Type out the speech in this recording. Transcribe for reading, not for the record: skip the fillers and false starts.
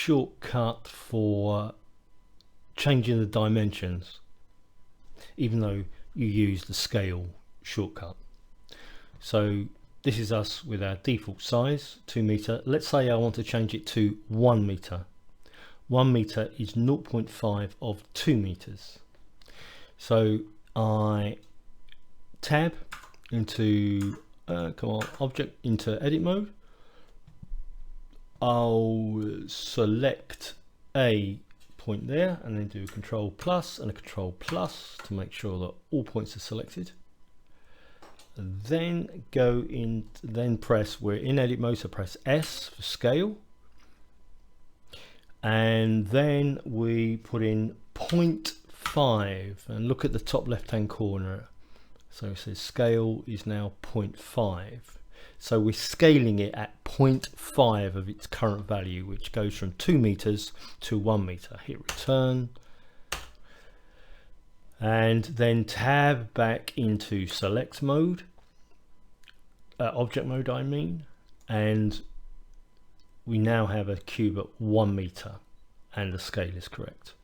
shortcut for changing the dimensions, even though you use the scale shortcut. So this is us with our default size, 2 meter. Let's say I want to change it to 1 meter. 1 meter is 0.5 of 2 meters. So I tab into object into edit mode. I'll select a point there and then do a control plus and a control plus to make sure that all points are selected. Then go in, then press, we're in edit mode, so press S for scale, and then we put in 0.5 and look at the top left hand corner. So it says scale is now 0.5. So we're scaling it at 0.5 of its current value, which goes from 2 meters to 1 meter. Hit return and then tab back into select mode, object mode I mean, and we now have a cube at 1 meter and the scale is correct.